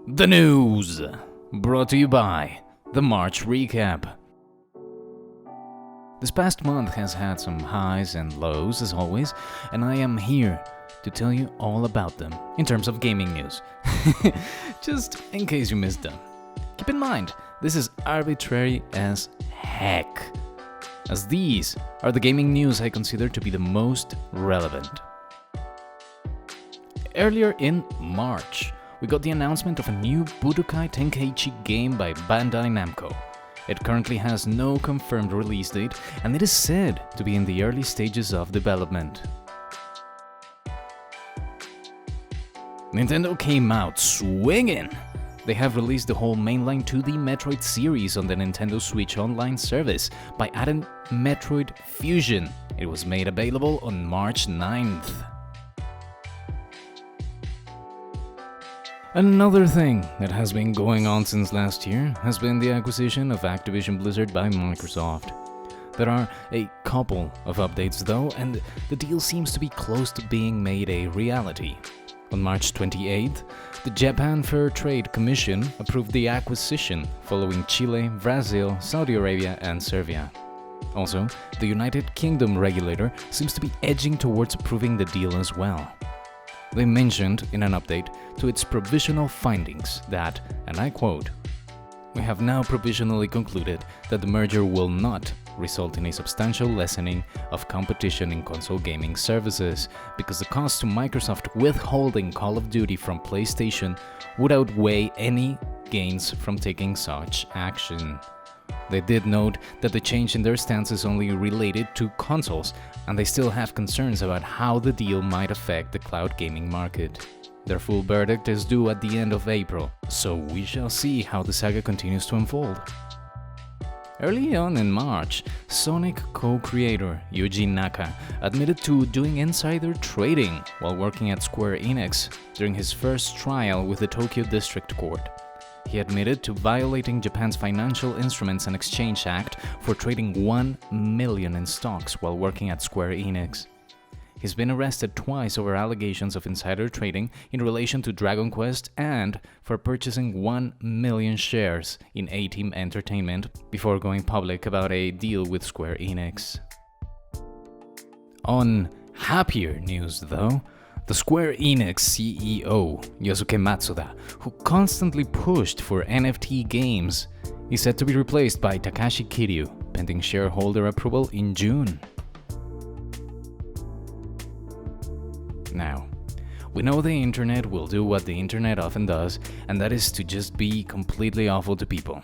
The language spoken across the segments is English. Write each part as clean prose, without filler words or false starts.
The news, brought to you by the March Recap. This past month has had some highs and lows as always, and I am here to tell you all about them in terms of gaming news. Just in case you missed them. Keep in mind, this is arbitrary as heck, as these are the gaming news I consider to be the most relevant. Earlier in March, we got the announcement of a new Budokai Tenkaichi game by Bandai Namco. It currently has no confirmed release date, and it is said to be in the early stages of development. Nintendo came out swinging! They have released the whole mainline 2D Metroid series on the Nintendo Switch Online service by adding Metroid Fusion. It was made available on March 9th. Another thing that has been going on since last year has been the acquisition of Activision Blizzard by Microsoft. There are a couple of updates though, and the deal seems to be close to being made a reality. On March 28th, the Japan Fair Trade Commission approved the acquisition following Chile, Brazil, Saudi Arabia, and Serbia. Also, the United Kingdom regulator seems to be edging towards approving the deal as well. They mentioned in an update to its provisional findings that, and I quote, "We have now provisionally concluded that the merger will not result in a substantial lessening of competition in console gaming services, because the cost to Microsoft withholding Call of Duty from PlayStation would outweigh any gains from taking such action." They did note that the change in their stance is only related to consoles, and they still have concerns about how the deal might affect the cloud gaming market. Their full verdict is due at the end of April, so we shall see how the saga continues to unfold. Early on in March, Sonic co-creator Yuji Naka admitted to doing insider trading while working at Square Enix during his first trial with the Tokyo District Court. He admitted to violating Japan's Financial Instruments and Exchange Act for trading 1 million in stocks while working at Square Enix. He's been arrested twice over allegations of insider trading in relation to Dragon Quest and for purchasing 1 million shares in A-Team Entertainment before going public about a deal with Square Enix. On happier news though, the Square Enix CEO, Yosuke Matsuda, who constantly pushed for NFT games, is said to be replaced by Takashi Kiryu, pending shareholder approval in June. Now, we know the internet will do what the internet often does, and that is to just be completely awful to people.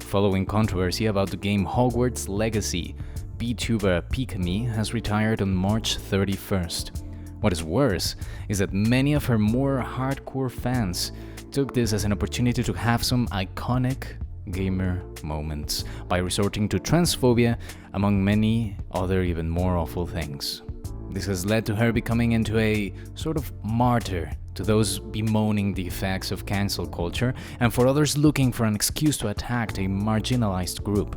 Following controversy about the game Hogwarts Legacy, VTuber Pikami has retired on March 31st. What is worse is that many of her more hardcore fans took this as an opportunity to have some iconic gamer moments by resorting to transphobia, among many other even more awful things. This has led to her becoming into a sort of martyr to those bemoaning the effects of cancel culture and for others looking for an excuse to attack a marginalized group.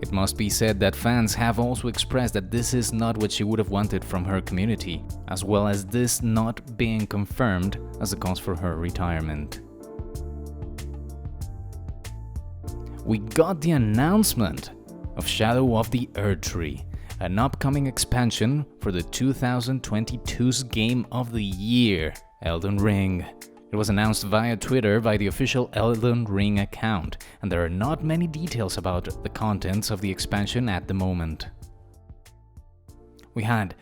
It must be said that fans have also expressed that this is not what she would have wanted from her community, as well as this not being confirmed as a cause for her retirement. We got the announcement of Shadow of the Erdtree, an upcoming expansion for the 2022's Game of the Year, Elden Ring. It was announced via Twitter by the official Elden Ring account, and there are not many details about the contents of the expansion at the moment. We had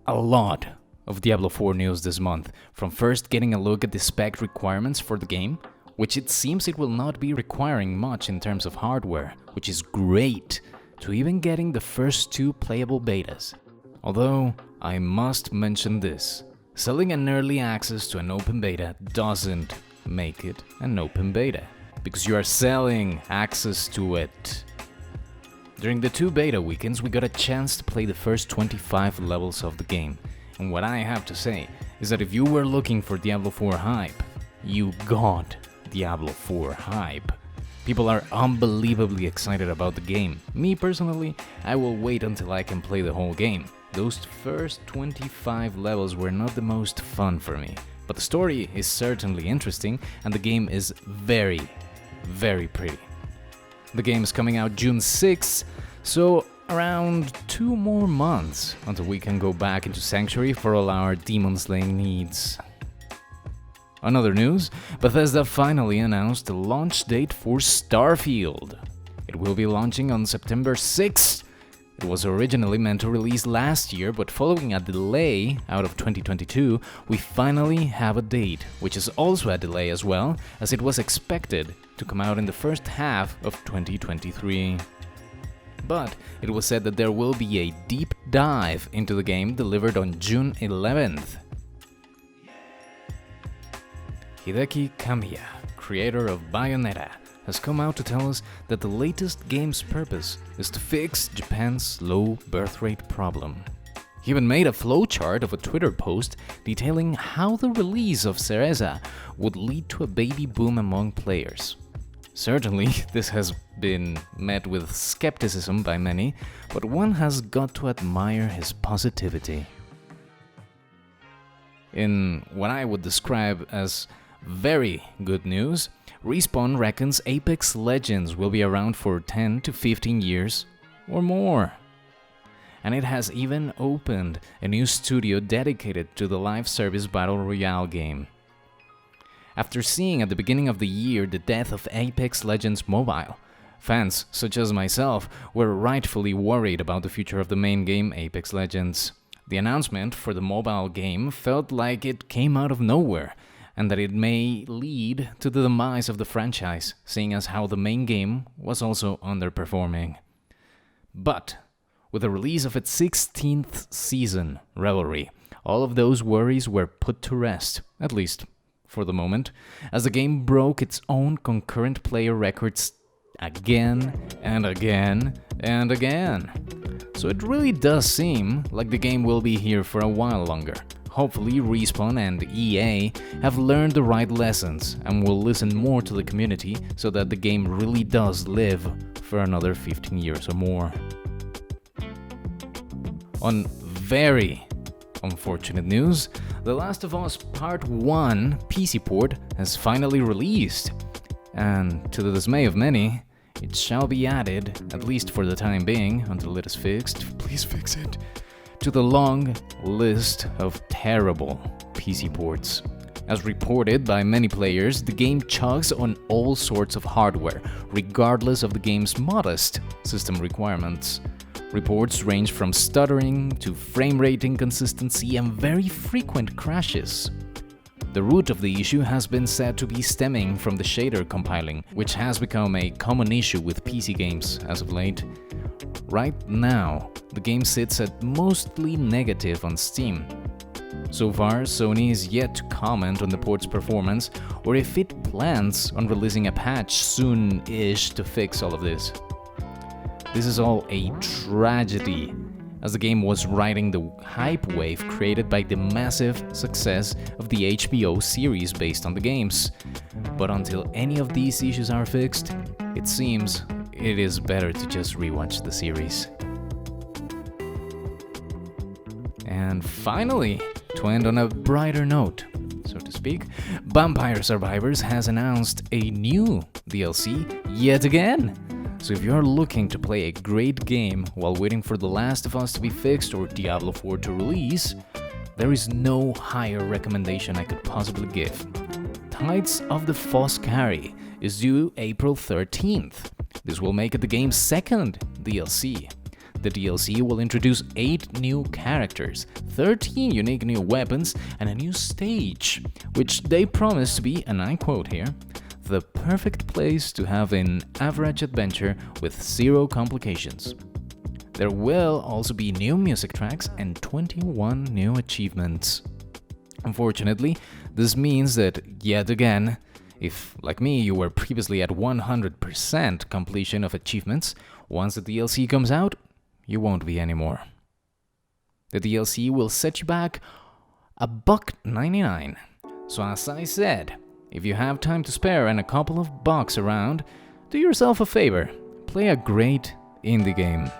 a lot of Diablo 4 news this month, from first getting a look at the spec requirements for the game, which it seems it will not be requiring much in terms of hardware, which is great, to even getting the first 2 playable betas. Although, I must mention this. Selling an early access to an open beta doesn't make it an open beta, because you are selling access to it. During the 2 beta weekends, we got a chance to play the first 25 levels of the game, and what I have to say is that if you were looking for Diablo 4 hype, you got Diablo 4 hype. People are unbelievably excited about the game. Me personally, I will wait until I can play the whole game. Those first 25 levels were not the most fun for me, but the story is certainly interesting and the game is very, very pretty. The game is coming out June 6th, so around 2 more months until we can go back into Sanctuary for all our demon slaying needs. On other news, Bethesda finally announced the launch date for Starfield. It will be launching on September 6th. It was originally meant to release last year, but following a delay out of 2022, we finally have a date, which is also a delay as well, as it was expected to come out in the first half of 2023. But it was said that there will be a deep dive into the game delivered on June 11th. Hideki Kamiya, creator of Bayonetta, has come out to tell us that the latest game's purpose is to fix Japan's low birth rate problem. He even made a flowchart of a Twitter post detailing how the release of Cereza would lead to a baby boom among players. Certainly, this has been met with skepticism by many, but one has got to admire his positivity. In what I would describe as very good news, Respawn reckons Apex Legends will be around for 10 to 15 years or more. And it has even opened a new studio dedicated to the live service Battle Royale game. After seeing at the beginning of the year the death of Apex Legends Mobile, fans such as myself were rightfully worried about the future of the main game Apex Legends. The announcement for the mobile game felt like it came out of nowhere, and that it may lead to the demise of the franchise, seeing as how the main game was also underperforming. But with the release of its 16th season, Revelry, all of those worries were put to rest, at least for the moment, as the game broke its own concurrent player records again and again and again. So it really does seem like the game will be here for a while longer. Hopefully Respawn and EA have learned the right lessons and will listen more to the community so that the game really does live for another 15 years or more. On very unfortunate news, The Last of Us Part 1 PC port has finally released, and to the dismay of many, it shall be added, at least for the time being, until it is fixed, please fix it, to the long list of terrible PC ports. As reported by many players, the game chugs on all sorts of hardware, regardless of the game's modest system requirements. Reports range from stuttering to frame rate inconsistency and very frequent crashes. The root of the issue has been said to be stemming from the shader compiling, which has become a common issue with PC games as of late. Right now, the game sits at mostly negative on Steam. So far, Sony is yet to comment on the port's performance or if it plans on releasing a patch soon-ish to fix all of this. This is all a tragedy, as the game was riding the hype wave created by the massive success of the HBO series based on the games. But until any of these issues are fixed, it seems it is better to just rewatch the series. And finally, to end on a brighter note, so to speak, Vampire Survivors has announced a new DLC yet again. So if you're looking to play a great game while waiting for The Last of Us to be fixed or Diablo 4 to release, there is no higher recommendation I could possibly give. Tides of the Foscari is due April 13th. This will make it the game's second DLC. The DLC will introduce 8 new characters, 13 unique new weapons, and a new stage, which they promise to be, and I quote here, the perfect place to have an average adventure with 0 complications. There will also be new music tracks and 21 new achievements. Unfortunately, this means that, yet again, if, like me, you were previously at 100% completion of achievements, once the DLC comes out, you won't be anymore. The DLC will set you back $1.99. So as I said, if you have time to spare and a couple of bucks around, do yourself a favor, play a great indie game.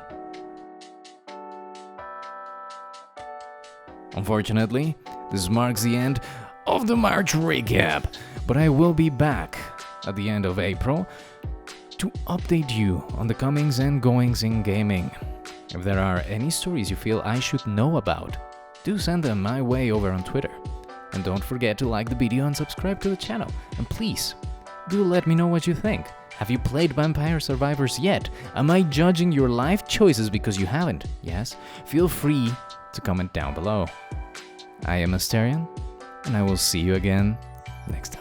Unfortunately, this marks the end of the March recap. But I will be back at the end of April to update you on the comings and goings in gaming. If there are any stories you feel I should know about, do send them my way over on Twitter. And don't forget to like the video and subscribe to the channel. And please, do let me know what you think. Have you played Vampire Survivors yet? Am I judging your life choices because you haven't? Yes? Feel free to comment down below. I am Asterion, and I will see you again next time.